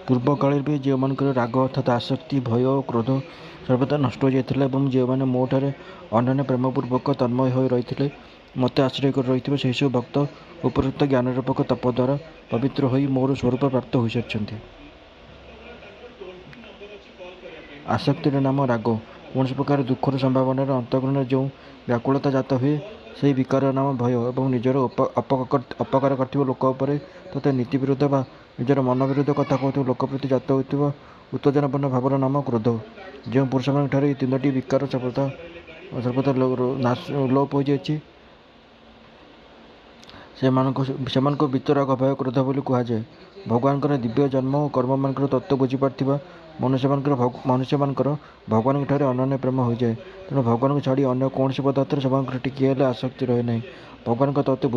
ପୂର୍ବ କାଳରେ ବି ଯେଉଁମାନଙ୍କର ରାଗ ଅର୍ଥାତ୍ ଆସକ୍ତି ଭୟ ଓ କ୍ରୋଧ ସର୍ବଦା ନଷ୍ଟ ହୋଇଯାଇଥିଲା ଏବଂ ଯେଉଁମାନେ ମୋ ଠାରେ ଅନନ୍ୟ ପ୍ରେମପୂର୍ବକ ତନ୍ମୟ ହୋଇ ରହିଥିଲେ ମୋତେ ଆଶ୍ରୟ କରି ରହିଥିବା ସେହିସବୁ ଭକ୍ତ ଉପରୋକ୍ତ ଜ୍ଞାନରୂପକ ତପ ଦ୍ୱାରା ପବିତ୍ର ହୋଇ ମୋର ସ୍ୱରୂପ ପ୍ରାପ୍ତ ହୋଇସାରିଛନ୍ତି। ଆସକ୍ତିର ନାମ ରାଗ। କୌଣସି ପ୍ରକାର ଦୁଃଖର ସମ୍ଭାବନାରେ ଅନ୍ତଃକରଣରେ ଯେଉଁ ବ୍ୟାକୁଳତା ଜାତ ହୁଏ ସେହି ବିକାରର ନାମ ଭୟ ଏବଂ ନିଜର ଅପକାର କରିଥିବା ଲୋକ ଉପରେ ତଥା ନୀତି ବିରୁଦ୍ଧ ବା ନିଜର ମନ ବିରୁଦ୍ଧ କଥା କହୁଥିବା ଲୋକ ପ୍ରତି ଜାତ ହେଉଥିବା ଉତ୍ତେଜନାପୂର୍ଣ୍ଣ ଭାବର ନାମ କ୍ରୋଧ। ଯେଉଁ ପୁରୁଷମାନଙ୍କ ଠାରେ ଏହି ତିନୋଟି ବିକାର ସର୍ବଦା ଲୋପ ହୋଇଯାଇଛି ସେମାନଙ୍କୁ ବିତରାଗ ଭୟ କ୍ରୋଧ ବୋଲି କୁହାଯାଏ। ଭଗବାନଙ୍କର ଦିବ୍ୟ ଜନ୍ମ ଓ କର୍ମମାନଙ୍କର ତତ୍ତ୍ୱ ବୁଝିପାରିଥିବା ମନୁଷ୍ୟମାନଙ୍କର ଭଗବାନଙ୍କ ଠାରେ ଅନନ୍ୟ ପ୍ରେମ ହୋଇଯାଏ। ତେଣୁ ଭଗବାନଙ୍କୁ ଛାଡ଼ି ଅନ୍ୟ କୌଣସି ପଦାର୍ଥରେ ସେମାନଙ୍କର ଟିକିଏ ହେଲେ ଆସକ୍ତି ରହେ ନାହିଁ। ଭଗବାନଙ୍କ ତତ୍ତ୍ୱ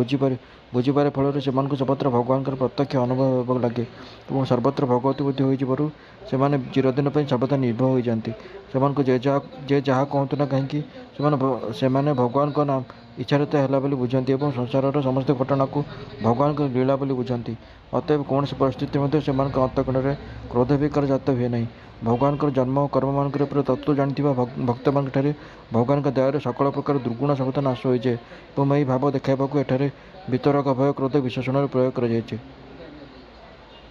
ବୁଝିପାରିବା ଫଳରେ ସେମାନଙ୍କୁ ସର୍ବତ୍ର ଭଗବାନଙ୍କର ପ୍ରତ୍ୟକ୍ଷ ଅନୁଭବ ହେବାକୁ ଲାଗେ ଏବଂ ସର୍ବତ୍ର ଭଗବତୀ ବୁଦ୍ଧି ହୋଇଯିବାରୁ ସେମାନେ ଚିରଦିନ ପାଇଁ ସର୍ବଦା ନିର୍ଭୟ ହୋଇଯାଆନ୍ତି। ସେମାନଙ୍କୁ ଯେ ଯାହା କହନ୍ତୁ ନା କାହିଁକି ସେମାନେ ଭଗବାନଙ୍କ ଇଚ୍ଛାରେ ତାହା ହେଲା ବୋଲି ବୁଝନ୍ତି ଏବଂ ସଂସାରର ସମସ୍ତ ଘଟଣାକୁ ଭଗବାନଙ୍କ ଲୀଳା ବୋଲି ବୁଝନ୍ତି। ଅତଏବ କୌଣସି ପରିସ୍ଥିତି ମଧ୍ୟ ସେମାନଙ୍କ ଅନ୍ତଃକରଣରେ କ୍ରୋଧ ବିକାର ଜାତ ହୁଏ ନାହିଁ। ଭଗବାନଙ୍କର ଜନ୍ମ ଓ କର୍ମମାନଙ୍କର ଉପରେ ତତ୍ତ୍ୱ ଜାଣିଥିବା ଭକ୍ତମାନଙ୍କ ଠାରେ ଭଗବାନଙ୍କ ଦୟାରେ ସକଳ ପ୍ରକାର ଦୁର୍ଗୁଣ ସର୍ବଦା ନାଶ ହୋଇଯାଏ ଏବଂ ଏହି ଭାବ ଦେଖାଇବାକୁ ଏଠାରେ ବିତରକ ଭୟ କ୍ରୋଧ ବିଶେଷଣର ପ୍ରୟୋଗ କରାଯାଇଛି।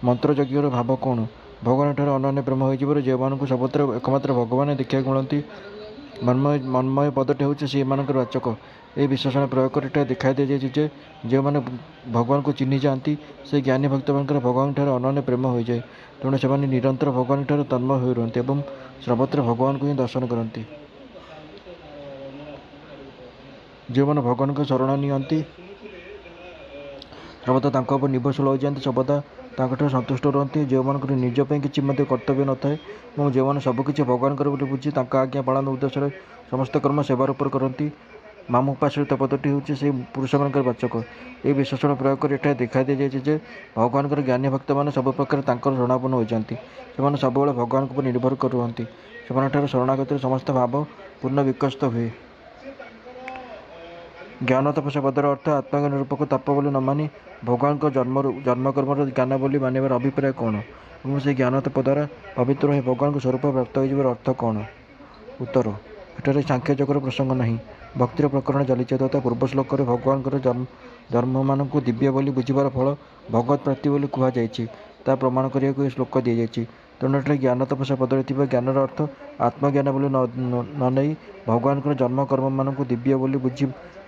ମନ୍ତ୍ରଯଜ୍ଞର ଭାବ କ'ଣ? ଭଗବାନଙ୍କଠାରେ ଅନନ୍ୟ ପ୍ରେମ ହୋଇଯିବାରୁ ଯେଉଁମାନଙ୍କୁ ସର୍ବତ୍ର ଏକମାତ୍ର ଭଗବାନ ଦେଖିବାକୁ ମିଳନ୍ତି ମନ୍ମୟ ପଦଟି ହେଉଛି ସେମାନଙ୍କର ବାଚକ। ଏହି ବିଶେଷଣ ପ୍ରୟୋଗ କରି ଏଠାରେ ଦେଖାଇ ଦିଆଯାଇଛି ଯେ ଯେଉଁମାନେ ଭଗବାନଙ୍କୁ ଚିହ୍ନି ଯାଆନ୍ତି ସେହି ଜ୍ଞାନୀ ଭକ୍ତମାନଙ୍କର ଭଗବାନଙ୍କଠାରେ ଅନନ୍ୟ ପ୍ରେମ ହୋଇଯାଏ। ତେଣୁ ସେମାନେ ନିରନ୍ତର ଭଗବାନଙ୍କଠାରେ ତନ୍ମୟ ହୋଇ ରୁହନ୍ତି ଏବଂ ସର୍ବତ୍ର ଭଗବାନଙ୍କୁ ହିଁ ଦର୍ଶନ କରନ୍ତି। ଯେଉଁମାନେ ଭଗବାନଙ୍କ ଶରଣ ନିଅନ୍ତି ସର୍ବଦା ତାଙ୍କ ଉପରେ ନିର୍ଭରଶୀଳ ହୋଇଯାଆନ୍ତି ସର୍ବଦା ତାଙ୍କଠାରେ ସନ୍ତୁଷ୍ଟ ରୁହନ୍ତି। ଯେଉଁମାନଙ୍କର ନିଜ ପାଇଁ କିଛି ମଧ୍ୟ କର୍ତ୍ତବ୍ୟ ନଥାଏ ଏବଂ ଯେଉଁମାନେ ସବୁକିଛି ଭଗବାନଙ୍କର ବୋଲି ବୁଝି ତାଙ୍କ ଆଜ୍ଞା ପାଳନ ଉଦ୍ଦେଶ୍ୟରେ ସମସ୍ତ କର୍ମ ସେବା ରୂପରେ କରନ୍ତି ମାମୁପାଶ୍ରିତ ପଦଟି ହେଉଛି ସେହି ପୁରୁଷମାନଙ୍କର ବାଚକ। ଏହି ବିଶେଷଣ ପ୍ରୟୋଗ କରି ଏଠାରେ ଦେଖାଇ ଦିଆଯାଇଛି ଯେ ଭଗବାନଙ୍କର ଜ୍ଞାନୀ ଭକ୍ତମାନେ ସବୁ ପ୍ରକାର ତାଙ୍କର ଶରଣାପନ୍ନ ହୋଇଯାଆନ୍ତି। ସେମାନେ ସବୁବେଳେ ଭଗବାନଙ୍କ ଉପରେ ନିର୍ଭର କରି ରୁହନ୍ତି। ସେମାନଙ୍କଠାରେ ଶରଣାଗତିର ସମସ୍ତ ଭାବ ପୂର୍ଣ୍ଣ ବିକଶିତ ହୁଏ। ଜ୍ଞାନ ତପସ୍ୟା ପଦର ଅର୍ଥ ଆତ୍ମଜ୍ଞାନ ରୂପକ ତପ ବୋଲି ନ ମାନି ଭଗବାନଙ୍କ ଜନ୍ମକର୍ମର ଜ୍ଞାନ ବୋଲି ମାନିବାର ଅଭିପ୍ରାୟ କ'ଣ ଏବଂ ସେହି ଜ୍ଞାନ ତପ ଦ୍ୱାରା ପବିତ୍ର ହୋଇ ଭଗବାନଙ୍କ ସ୍ୱରୂପ ପ୍ରାପ୍ତ ହୋଇଯିବାର ଅର୍ଥ କ'ଣ? ଉତ୍ତର, ଏଠାରେ ସାଂଖ୍ୟ ଯୋଗର ପ୍ରସଙ୍ଗ ନାହିଁ। ଭକ୍ତିର ପ୍ରକରଣ ଚାଲିଛି ତଥା ପୂର୍ବ ଶ୍ଲୋକରେ ଭଗବାନଙ୍କର ଜନ୍ମମାନଙ୍କୁ ଦିବ୍ୟ ବୋଲି ବୁଝିବାର ଫଳ ଭଗବତ୍ ପ୍ରାପ୍ତି ବୋଲି କୁହାଯାଇଛି ତାହା ପ୍ରମାଣ କରିବାକୁ ଏହି ଶ୍ଲୋକ ଦିଆଯାଇଛି। ତେଣୁ ଏଠାରେ ଜ୍ଞାନ ତପସ୍ୟା ପଦରେ ଥିବା ଜ୍ଞାନର ଅର୍ଥ ଆତ୍ମଜ୍ଞାନ ବୋଲି ନ ନେଇ ଭଗବାନଙ୍କର ଜନ୍ମ କର୍ମମାନଙ୍କୁ ଦିବ୍ୟ ବୋଲି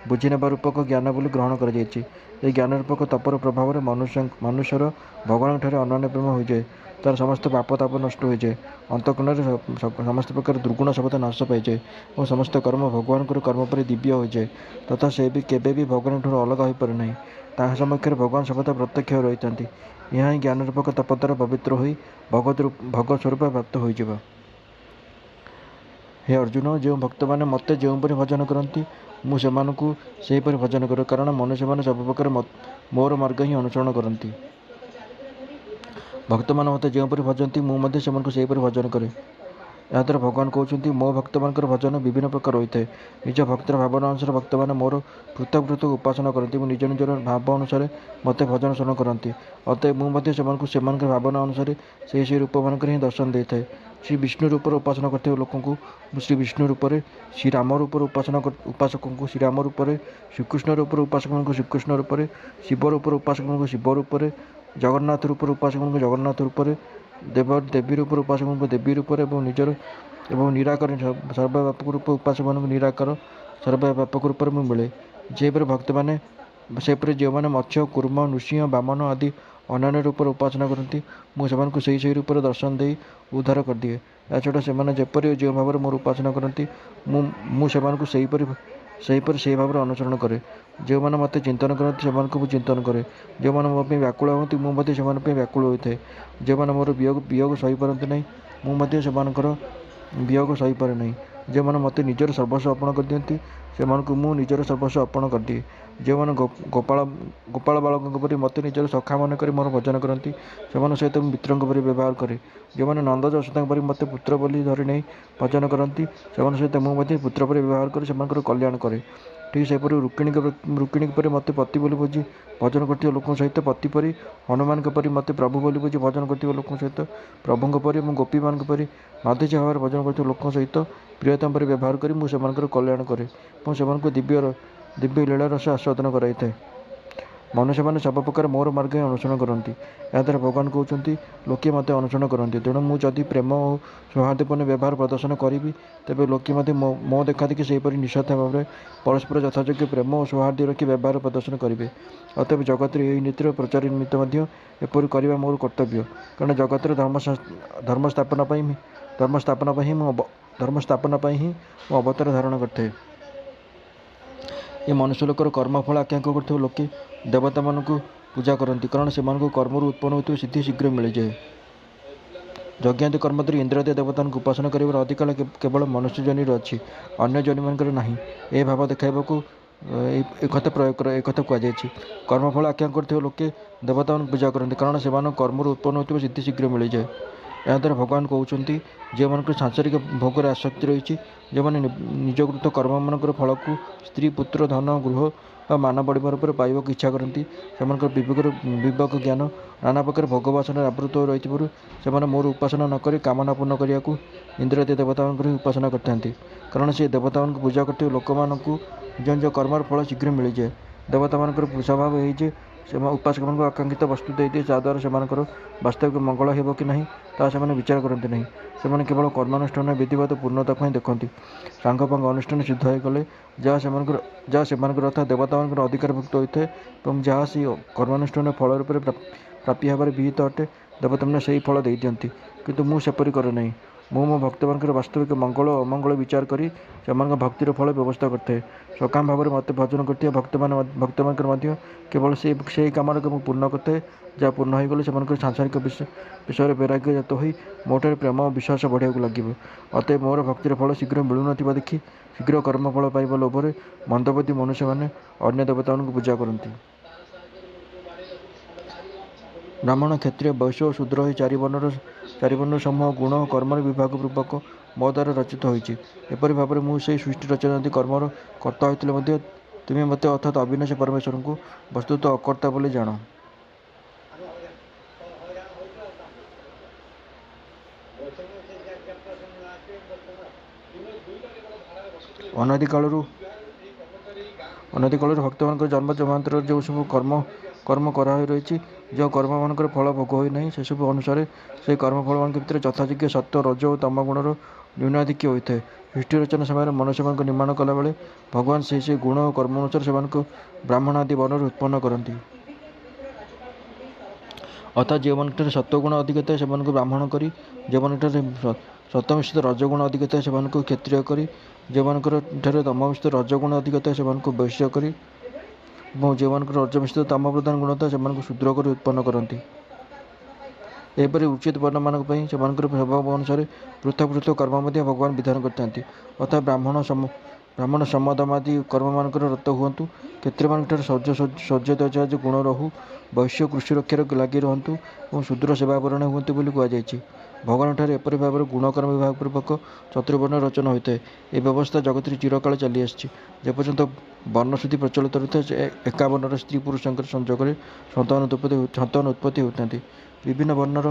ବୁଝିନେବା ରୂପକ ଜ୍ଞାନ ବୋଲି ଗ୍ରହଣ କରାଯାଇଛି। ଏହି ଜ୍ଞାନ ରୂପକ ତପର ପ୍ରଭାବରେ ମନୁଷ୍ୟର ଭଗବାନଙ୍କଠାରେ ଅନନ୍ୟ ପ୍ରେମ ହୋଇଯାଏ। ତାର ସମସ୍ତ ପାପ ତାପ ନଷ୍ଟ ହୋଇଯାଏ। ଅନ୍ତଃକରଣରେ ସମସ୍ତ ପ୍ରକାର ଦୁର୍ଗୁଣ ସର୍ବଦା ନାଶ ପାଇଯାଏ ଏବଂ ସମସ୍ତ କର୍ମ ଭଗବାନଙ୍କର କର୍ମ ପରି ଦିବ୍ୟ ହୋଇଯାଏ ତଥା ସେ ବି କେବେ ବି ଭଗବାନଙ୍କଠାରୁ ଅଲଗା ହୋଇପାରେ ନାହିଁ। ତାହା ସମକ୍ଷରେ ଭଗବାନ ସର୍ବଦା ପ୍ରତ୍ୟକ୍ଷ ହୋଇ ରହିଥାନ୍ତି। ଏହା ହିଁ ଜ୍ଞାନ ରୂପକ ତପ ଦ୍ୱାରା ପବିତ୍ର ହୋଇ ଭଗବତ ସ୍ୱରୂପ ପ୍ରାପ୍ତ ହୋଇଯିବା। ହେ ଅର୍ଜୁନ, ଯେଉଁ ଭକ୍ତମାନେ ମୋତେ ଯେଉଁପରି ଭଜନ କରନ୍ତି ମୁଁ ସେମାନଙ୍କୁ ସେହିପରି ଭଜନ କରେ କାରଣ ମନୁଷ୍ୟମାନେ ସବୁପ୍ରକାର ମୋର ମାର୍ଗ ହିଁ ଅନୁସରଣ କରନ୍ତି। ଭକ୍ତମାନେ ମୋତେ ଯେଉଁପରି ଭଜନ୍ତି ମୁଁ ମଧ୍ୟ ସେମାନଙ୍କୁ ସେହିପରି ଭଜନ କରେ। ଏହାଦ୍ୱାରା ଭଗବାନ କହୁଛନ୍ତି ମୋ ଭକ୍ତମାନଙ୍କର ଭଜନ ବିଭିନ୍ନ ପ୍ରକାର ହୋଇଥାଏ। ନିଜ ଭକ୍ତର ଭାବନା ଅନୁସାରେ ଭକ୍ତମାନେ ମୋର ପୃଥକ୍ ଉପାସନା କରନ୍ତି ଏବଂ ନିଜ ନିଜର ଭାବ ଅନୁସାରେ ମୋତେ ଭଜନ ଶରଣ କରନ୍ତି। ଅତଏବ ମୁଁ ମଧ୍ୟ ସେମାନଙ୍କୁ ସେମାନଙ୍କର ଭାବନା ଅନୁସାରେ ସେହି ରୂପମାନଙ୍କରେ ହିଁ ଦର୍ଶନ ଦେଇଥାଏ। ଶ୍ରୀ ବିଷ୍ଣୁ ରୂପରେ ଉପାସନା କରୁଥିବା ଲୋକଙ୍କୁ ମୁଁ ଶ୍ରୀ ବିଷ୍ଣୁ ରୂପରେ, ଶ୍ରୀରାମ ରୂପରେ ଉପାସକଙ୍କୁ ଶ୍ରୀରାମ ରୂପରେ, ଶ୍ରୀକୃଷ୍ଣ ରୂପରେ ଉପାସକମାନଙ୍କୁ ଶ୍ରୀକୃଷ୍ଣ ରୂପରେ, ଶିବ ରୂପରେ ଉପାସକମାନଙ୍କୁ ଶିବ ରୂପରେ, ଜଗନ୍ନାଥ ରୂପରେ ଉପାସକମାନଙ୍କୁ ଜଗନ୍ନାଥ ରୂପରେ, ଦେବୀ ରୂପରେ ଉପାସକମାନଙ୍କୁ ଦେବୀ ରୂପରେ ଏବଂ ନିରାକାର ସର୍ବବ୍ୟାପକ ରୂପ ଉପାସକମାନଙ୍କୁ ନିରାକାର ସର୍ବବ୍ୟାପକ ରୂପରେ ମୁଁ ମିଳେ। ସେହିପରି ଯେଉଁମାନେ ମତ୍ସ୍ୟ, କୁର୍ମ, ନୃସିଂହ, ବାମନ ଆଦି ଅନ୍ୟାନ୍ୟ ରୂପରେ ଉପାସନା କରନ୍ତି ମୁଁ ସେମାନଙ୍କୁ ସେହି ରୂପରେ ଦର୍ଶନ ଦେଇ ଉଦ୍ଧାର କରିଦିଏ। ଏହାଛଡ଼ା ସେମାନେ ଯେପରି ଓ ଯେଉଁ ଭାବରେ ମୋର ଉପାସନା କରନ୍ତି ମୁଁ ସେମାନଙ୍କୁ ସେହି ଭାବରେ ଅନୁସରଣ କରେ। ଯେଉଁମାନେ ମୋତେ ଚିନ୍ତନ କରନ୍ତି ସେମାନଙ୍କୁ ମୁଁ ଚିନ୍ତନ କରେ। ଯେଉଁମାନେ ମୋ ପାଇଁ ବ୍ୟାକୁଳ ହୁଅନ୍ତି ମୁଁ ମଧ୍ୟ ସେମାନଙ୍କ ପାଇଁ ବ୍ୟାକୁଳ ହୋଇଥାଏ। ଯେଉଁମାନେ ମୋର ବିୟୋଗ ସହିପାରନ୍ତି ନାହିଁ ମୁଁ ମଧ୍ୟ ସେମାନଙ୍କର ବିୟୋଗ ସହିପାରେ ନାହିଁ। ଯେଉଁମାନେ ମୋତେ ନିଜର ସର୍ବସ୍ୱ ଅର୍ପଣ କରିଦିଅନ୍ତି ସେମାନଙ୍କୁ ମୁଁ ନିଜର ସର୍ବସ୍ୱ ଅର୍ପଣ କରିଦିଏ। ଯେଉଁମାନେ ଗୋପାଳ ବାଳକଙ୍କ ପରି ମୋତେ ନିଜର ସଖା ମନେକରି ମୋର ଭଜନ କରନ୍ତି ସେମାନଙ୍କ ସହିତ ମୁଁ ମିତ୍ରଙ୍କ ପରି ବ୍ୟବହାର କରେ। ଯେଉଁମାନେ ନନ୍ଦ ଯଶୋଦାଙ୍କ ପରି ମୋତେ ପୁତ୍ର ବୋଲି ଧରି ନେଇ ଭଜନ କରନ୍ତି ସେମାନଙ୍କ ସହିତ ମୁଁ ମଧ୍ୟ ପୁତ୍ର ପରି ବ୍ୟବହାର କରି ସେମାନଙ୍କର କଲ୍ୟାଣ କରେ। ठीक सेपरि रुक्मिणी परी मते पति बोली बुझी भजन करथिबा लोकଙ୍କ सहित पति परी हनुमानଙ୍କ परी मते प्रभु बोली बुझी भजन करथिबा लोकଙ୍କ सहित प्रभुଙ୍କ परी ଏବଂ ଗୋପୀମାନଙ୍କ ପରି ମାଧୁର୍ଯ୍ୟ ଭାବରେ ଭଜନ କରୁଥିବା ଲୋକଙ୍କ ସହିତ ପ୍ରିୟତମ ପରି ବ୍ୟବହାର କରି ମୁଁ ସେମାନଙ୍କର କଲ୍ୟାଣ କରେ ଏବଂ ସେମାନଙ୍କୁ ଦିବ୍ୟ ଲୀଳା ରସ ଆସ୍ୱାଦନ କରାଇଥାଏ। ମନୁଷ୍ୟମାନେ ସବୁ ପ୍ରକାର ମୋର ମାର୍ଗ ହିଁ ଅନୁସରଣ କରନ୍ତି। ଏହାଦ୍ୱାରା ଭଗବାନ କହୁଛନ୍ତି ଲୋକେ ମୋତେ ଅନୁସରଣ କରନ୍ତି। ତେଣୁ ମୁଁ ଯଦି ପ୍ରେମ ଓ ସୌହାର୍ଦ୍ଦ୍ୟପୂର୍ଣ୍ଣ ବ୍ୟବହାର ପ୍ରଦର୍ଶନ କରିବି ତେବେ ଲୋକେ ମୋତେ ମୋ ଦେଖା ଦେଖି ସେହିପରି ନିଃସ୍ୱାର୍ଥ ଭାବରେ ପରସ୍ପର ଯଥାଯୋଗ୍ୟ ପ୍ରେମ ଓ ସୌହାର୍ଦ୍ଦ୍ୟ ରଖି ବ୍ୟବହାର ପ୍ରଦର୍ଶନ କରିବେ। ଅତଏବ ଜଗତରେ ଏହି ନୀତିର ପ୍ରଚାର ନିମିତ୍ତ ମଧ୍ୟ ଏପରି କରିବା ମୋର କର୍ତ୍ତବ୍ୟ। କାରଣ ଜଗତରେ ଧର୍ମ ସ୍ଥାପନା ପାଇଁ ହିଁ ମୁଁ ଅବତାର ଧାରଣ କରିଥାଏ। ଏ ମନୁଷ୍ୟ ଲୋକର କର୍ମଫଳ ଆକାଂକ୍ଷା କରୁଥିବା ଲୋକେ ଦେବତାମାନଙ୍କୁ ପୂଜା କରନ୍ତି କାରଣ ସେମାନଙ୍କୁ କର୍ମରୁ ଉତ୍ପନ୍ନ ହେଉଥିବା ସିଦ୍ଧି ଶୀଘ୍ର ମିଳିଯାଏ। ଯଜ୍ଞାଦି କର୍ମ ଦ୍ୱାରା ଇନ୍ଦ୍ରାଦି ଦେବତାଙ୍କୁ ଉପାସନା କରିବାର ଅଧିକାର କେବଳ ମନୁଷ୍ୟ ଯୋନିରେ ଅଛି, ଅନ୍ୟ ଯୋନିମାନଙ୍କର ନାହିଁ। ଏ ଭାବ ଦେଖାଇବାକୁ ଏକଥା କୁହାଯାଇଛି। କର୍ମଫଳ ଆକାଂକ୍ଷା କରୁଥିବା ଲୋକେ ଦେବତାମାନଙ୍କୁ ପୂଜା କରନ୍ତି କାରଣ ସେମାନଙ୍କ କର୍ମରୁ ଉତ୍ପନ୍ନ ହେଉଥିବା ସିଦ୍ଧି ଶୀଘ୍ର ମିଳିଯାଏ। ଏହାଦ୍ୱାରା ଭଗବାନ କହୁଛନ୍ତି ଯେଉଁମାନଙ୍କର ସାଂସାରିକ ଭୋଗରେ ଆସକ୍ତି ରହିଛି, ଯେଉଁମାନେ ନିଜକୃତ କର୍ମମାନଙ୍କର ଫଳକୁ ସ୍ତ୍ରୀ ପୁତ୍ର ଧନ ଗୃହ ବା ମାନ ବଡ଼ିବାର ଉପରେ ପାଇବାକୁ ଇଚ୍ଛା କରନ୍ତି, ସେମାନଙ୍କର ବିବେକ ଜ୍ଞାନ ନାନା ପ୍ରକାର ଭୋଗ ବାସନାରେ ଆବୃତ ହୋଇ ରହିଥିବାରୁ ସେମାନେ ମୋର ଉପାସନା ନ କରି କାମନା ପୂର୍ଣ୍ଣ କରିବାକୁ ଇନ୍ଦ୍ରାଦି ଦେବତାମାନଙ୍କର ହିଁ ଉପାସନା କରିଥାନ୍ତି। କାରଣ ସେ ଦେବତାମାନଙ୍କୁ ପୂଜା କରୁଥିବା ଲୋକମାନଙ୍କୁ ନିଜ ନିଜ କର୍ମର ଫଳ ଶୀଘ୍ର ମିଳିଯାଏ। ଦେବତାମାନଙ୍କର ସ୍ୱଭାବ ଏହି ଯେ ସେମାନେ ଉପାସକମାନଙ୍କୁ ଆକାଂକ୍ଷିତ ବସ୍ତୁ ଦେଇଦିଏ ଯାହାଦ୍ୱାରା ସେମାନଙ୍କର ବାସ୍ତବିକ ମଙ୍ଗଳ ହେବ କି ନାହିଁ ତାହା ସେମାନେ ବିଚାର କରନ୍ତି ନାହିଁ। ସେମାନେ କେବଳ କର୍ମାନୁଷ୍ଠାନ ବିଧିବଦ୍ଧ ପୂର୍ଣ୍ଣତାକୁ ହିଁ ଦେଖନ୍ତି। ସାଙ୍ଗପାଙ୍ଗ ଅନୁଷ୍ଠାନ ସିଦ୍ଧ ହୋଇଗଲେ ଯାହା ସେମାନଙ୍କର ଅର୍ଥାତ୍ ଦେବତାମାନଙ୍କର ଅଧିକାରଭୁକ୍ତ ହୋଇଥାଏ ଏବଂ ଯାହା ସେହି କର୍ମାନୁଷ୍ଠାନ ଫଳ ରୂପରେ ପ୍ରାପ୍ୟ ହେବାରେ ବିହିତ ଅଟେ, ଦେବତାମାନେ ସେହି ଫଳ ଦେଇଦିଅନ୍ତି। କିନ୍ତୁ ମୁଁ ସେପରି କରେ ନାହିଁ। ମୁଁ ମୋ ଭକ୍ତମାନଙ୍କର ବାସ୍ତବିକ ମଙ୍ଗଳ ଓ ଅମଙ୍ଗଳ ବିଚାର କରି ସେମାନଙ୍କ ଭକ୍ତିର ଫଳ ବ୍ୟବସ୍ଥା କରିଥାଏ। ସକାମ ଭାବରେ ମୋତେ ଭଜନ କରୁଥିବା ଭକ୍ତମାନଙ୍କର ମଧ୍ୟ କେବଳ ସେହି କାମନାକୁ ମୁଁ ପୂର୍ଣ୍ଣ କରିଥାଏ ଯାହା ପୂର୍ଣ୍ଣ ହୋଇଗଲେ ସେମାନଙ୍କର ସାଂସାରିକ ବିଷୟରେ ବୈରାଗ୍ୟ ଜାତ ହୋଇ ମୋଠାରେ ପ୍ରେମ ଓ ବିଶ୍ୱାସ ବଢ଼ିବାକୁ ଲାଗିବ। ଅତଏବ ମୋର ଭକ୍ତିର ଫଳ ଶୀଘ୍ର ମିଳୁନଥିବା ଦେଖି ଶୀଘ୍ର କର୍ମଫଳ ପାଇବା ଲୋଭରେ ମନ୍ଦବୁଦ୍ଧି ମନୁଷ୍ୟମାନେ ଅନ୍ୟ ଦେବତାମାନଙ୍କୁ ପୂଜା କରନ୍ତି। ବ୍ରାହ୍ମଣ କ୍ଷତ୍ରିୟ ବୈଶ୍ୟ ଓ ଶୂଦ୍ର ଏହି ଚାରି ବର୍ଣ୍ଣର ସମୂହ ଗୁଣ ଓ କର୍ମର ବିଭାଗ ପୂର୍ବକ ମୋ ଦ୍ୱାରା ରଚିତ ହୋଇଛି। ଏପରି ଭାବରେ ମୁଁ ସେହି ସୃଷ୍ଟି ରଚନାଦି କର୍ମର କର୍ତ୍ତା ହୋଇଥିଲେ ମଧ୍ୟ ତୁମେ ମୋତେ ଅର୍ଥାତ୍ ଅବିନାଶୀ ପରମେଶ୍ୱରଙ୍କୁ ବସ୍ତୁତଃ ଅକର୍ତ୍ତା ବୋଲି ଜାଣ। ଅନାଦି କାଳରୁ ଭକ୍ତମାନଙ୍କର ଜନ୍ମ ଜନ୍ମାନ୍ତରରେ ଯେଉଁ ସବୁ କର୍ମ କରାହୋଇ ରହିଛି, ଯେଉଁ କର୍ମମାନଙ୍କର ଫଳ ଭୋଗ ହୋଇନାହିଁ, ସେସବୁ ଅନୁସାରେ ସେହି କର୍ମଫଳମାନଙ୍କ ଭିତରେ ଯଥାଯୋଗ୍ୟ ସତ୍ତ୍ୱ ରଜ ଓ ତମ ଗୁଣର ନ୍ୟୁନାଧିକ୍ୟ ହୋଇଥାଏ। ସୃଷ୍ଟି ରଚନା ସମୟରେ ମନୁଷ୍ୟମାନଙ୍କୁ ନିର୍ମାଣ କଲାବେଳେ ଭଗବାନ ସେହି ଗୁଣ ଓ କର୍ମ ଅନୁସାରେ ସେମାନଙ୍କୁ ବ୍ରାହ୍ମଣ ଆଦି ବର୍ଣ୍ଣରୁ ଉତ୍ପନ୍ନ କରନ୍ତି। ଅର୍ଥାତ୍ ଯେଉଁମାନଙ୍କଠାରେ ସତ୍ତ୍ୱଗୁଣ ଅଧିକ ଥାଏ ସେମାନଙ୍କୁ ବ୍ରାହ୍ମଣ କରି, ଯେଉଁମାନଙ୍କଠାରେ ସତ୍ତ୍ୱମିଶ୍ରିତ ରଜଗୁଣ ଅଧିକ ଥାଏ ସେମାନଙ୍କୁ କ୍ଷତ୍ରିୟ କରି, ଯେଉଁମାନଙ୍କଠାରେ ତମମିଶ୍ରିତ ରଜଗୁଣ ଅଧିକ ଥାଏ ସେମାନଙ୍କୁ ବୈଶ୍ୟ କରି ଏବଂ ଯେଉଁମାନଙ୍କର ରଜମିଶ୍ରିତ ତମପ୍ରଧାନ ଗୁଣ ଥାଏ ସେମାନଙ୍କୁ ଶୂଦ୍ର କରି ଉତ୍ପନ୍ନ କରନ୍ତି। ଏହିପରି ଉଚିତ ବର୍ଣ୍ଣମାନଙ୍କ ପାଇଁ ସେମାନଙ୍କର ସ୍ୱଭାବ ଅନୁସାରେ ପୃଥକ୍ ପୃଥକ୍ କର୍ମ ମଧ୍ୟ ଭଗବାନ ବିଧାନ କରିଥାନ୍ତି। ଅର୍ଥାତ୍ ବ୍ରାହ୍ମଣ ଶ୍ରମ ଦମାଦି କର୍ମମାନଙ୍କର ରତ ହୁଅନ୍ତୁ, କ୍ଷତ୍ରିୟମାନଙ୍କଠାରେ ଶୌର୍ଯ୍ୟ ଗୁଣ ରହୁ, ବୈଶ୍ୟ କୃଷି ରକ୍ଷାରେ ଲାଗି ରହନ୍ତୁ ଏବଂ ଶୂଦ୍ର ସେବାପରାୟଣ ହୁଅନ୍ତୁ ବୋଲି କୁହାଯାଇଛି। ଭଗବାନଠାରେ ଏପରି ଭାବରେ ଗୁଣକର୍ମ ବିଭାଗ ପୂର୍ବକ ଚତୁର୍ବର୍ଣ୍ଣ ରଚନା ହୋଇଥାଏ। ଏହି ବ୍ୟବସ୍ଥା ଜଗତରେ ଚିରକାଳ ଚାଲିଆସିଛି। ଯେପର୍ଯ୍ୟନ୍ତ ବର୍ଣ୍ଣଶୁଦ୍ଧି ପ୍ରଚଳିତ ରହିଥାଏ ଏକା ବର୍ଣ୍ଣର ସ୍ତ୍ରୀ ପୁରୁଷଙ୍କର ସଂଯୋଗରେ ସନ୍ତାନ ଉତ୍ପତ୍ତି ହେଉଥାନ୍ତି। ବିଭିନ୍ନ ବର୍ଣ୍ଣର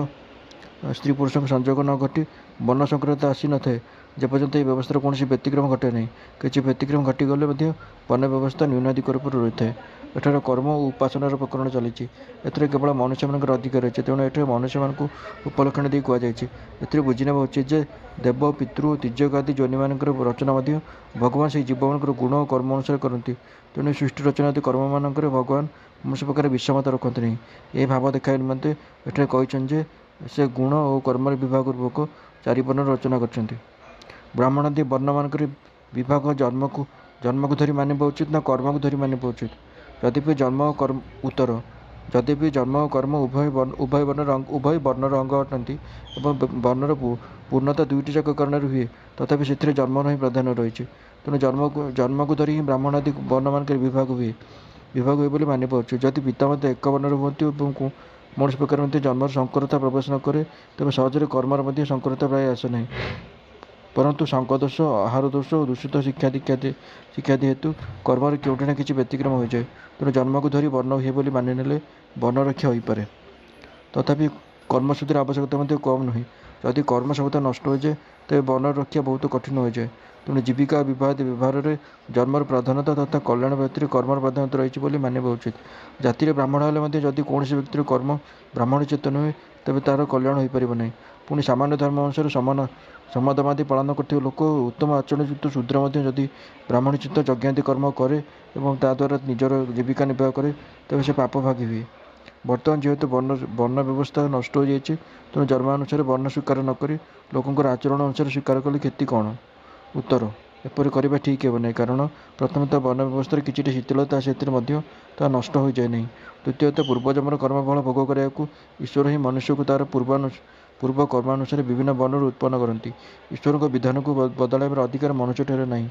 ସ୍ତ୍ରୀ ପୁରୁଷଙ୍କ ସଂଯୋଗ ନ ଘଟି ବର୍ଣ୍ଣ ସଂକରତା ଆସିନଥାଏ ଯେପର୍ଯ୍ୟନ୍ତ ଏହି ବ୍ୟବସ୍ଥାର କୌଣସି ବ୍ୟତିକ୍ରମ ଘଟେ ନାହିଁ। କିଛି ବ୍ୟତିକ୍ରମ ଘଟିଗଲେ ମଧ୍ୟ ବର୍ଣ୍ଣ ବ୍ୟବସ୍ଥା ନ୍ୟୁନାଧିକ ରୂପରେ ରହିଥାଏ। ଏଠାରେ କର୍ମ ଓ ଉପାସନାର ପ୍ରକରଣ ଚାଲିଛି। ଏଥିରେ କେବଳ ମନୁଷ୍ୟମାନଙ୍କର ଅଧିକାର ରହିଛି, ତେଣୁ ଏଠାରେ ମନୁଷ୍ୟମାନଙ୍କୁ ଉପଲକ୍ଷଣ ଦେଇ କୁହାଯାଇଛି। ଏଥିରେ ବୁଝିନେବା ଉଚିତ ଯେ ଦେବ ପିତୃ ଓ ତିର୍ଯ୍ୟକ ଆଦି ଯୋନିମାନଙ୍କର ରଚନା ମଧ୍ୟ ଭଗବାନ ସେହି ଜୀବମାନଙ୍କର ଗୁଣ ଓ କର୍ମ ଅନୁସାରେ କରନ୍ତି। ତେଣୁ ସୃଷ୍ଟି ରଚନାଦି କର୍ମମାନଙ୍କରେ ଭଗବାନ କୌଣସି ପ୍ରକାର ବିଷମତା ରଖନ୍ତି ନାହିଁ। ଏହି ଭାବ ଦେଖାଇବା ନିମନ୍ତେ ଏଠାରେ କହିଛନ୍ତି ଯେ ସେ ଗୁଣ ଓ କର୍ମର ବିଭାଗ ପୂର୍ବକ ଚାରି ବର୍ଣ୍ଣର ରଚନା କରିଛନ୍ତି। ବ୍ରାହ୍ମଣାଦି ବର୍ଣ୍ଣମାନଙ୍କର ବିଭାଗ ଜନ୍ମକୁ ଧରି ମାନିବା ଉଚିତ ନା କର୍ମକୁ ଧରି ମାନିବା ଉଚିତ? ଯଦ୍ୟପି ଜନ୍ମ ଓ କର୍ମ ଉଭୟ ବର୍ଣ୍ଣର ଅଙ୍ଗ ଅଟନ୍ତି ଏବଂ ବର୍ଣ୍ଣର ପୂର୍ଣ୍ଣତା ଦୁଇଟି ଯାକ କାରଣରୁ ହୁଏ, ତଥାପି ସେଥିରେ ଜନ୍ମର ହିଁ ପ୍ରାଧାନ୍ୟ ରହିଛି। ତେଣୁ ଜନ୍ମକୁ ଧରି ହିଁ ବ୍ରାହ୍ମଣାଦି ବର୍ଣ୍ଣମାନଙ୍କର ବିଭାଗ ହୁଏ ବୋଲି ମାନିବା ଉଚିତ। ଯଦି ପିତାମାତା ଏକ ବର୍ଣ୍ଣର ହୁଅନ୍ତି ଏବଂ କୌଣସି ପ୍ରକାର ମଧ୍ୟ ଜନ୍ମର ସଂକରତା ପ୍ରବେଶ ନ କରେ ତେବେ ସହଜରେ କର୍ମର ମଧ୍ୟ ସଂକରତା ପ୍ରାୟ ଆସେ ନାହିଁ। परंतु संगदोष आहार दोष और दूषित शिक्षादि हेतु कर्म केउटी ना किछि व्यतिक्रम हो जाए। तेणु जन्म को धरी वर्ण हुए बोली मानि नेले वर्ण रक्षा हो पारे। तथापि कर्मसूत्र आवश्यकता मध्य कम नुहे। जदि कर्म सभ्यता नष्ट हो जाए तेज वर्ण रक्षा बहुत कठिन हो जाए। तेणु जीविका व्यवहार में जन्मर प्राधान्यता तथा कल्याण व्यक्ति कर्मर प्राधान्यता रही बोली मानिबा उचित। जाति ब्राह्मण हेले जदि कौन व्यक्तिर कर्म ब्राह्मण चित्त नुहे तेज तार कल्याण हो पार ना। पुणी सामान्य धर्म अनुसार समादमादि पालन कर लोक उत्तम आचरणयुक्त शूद्र जदि ब्राह्मण चित्त यज्ञादि कर्म करे और ताद्वारा निजर जीविका निर्वाह करे तेज से पाप भागी हुए। बर्तमान जेहेतु वर्ण व्यवस्था नष्ट हो जाए तेणु जन्मानुसार वर्ण स्वीकार नक लोकंर आचरण अनुसार स्वीकार कले क्षति कौन? उत्तर एपरि करने ठीक हे ना, कारण प्रथमतः वर्ण व्यवस्था कि शीतलता से ताहा नष्ट हो जाए नहीं। द्वितीयतः पूर्वजन्मर कर्मफल भोग करने को ईश्वर ही मनुष्य को तार पूर्व कर्मानुसार विभिन्न वर्ण उत्पन्न करती। ईश्वर विधान को बदलाइबार अधिकार मनुष्य ठेरे नहीं।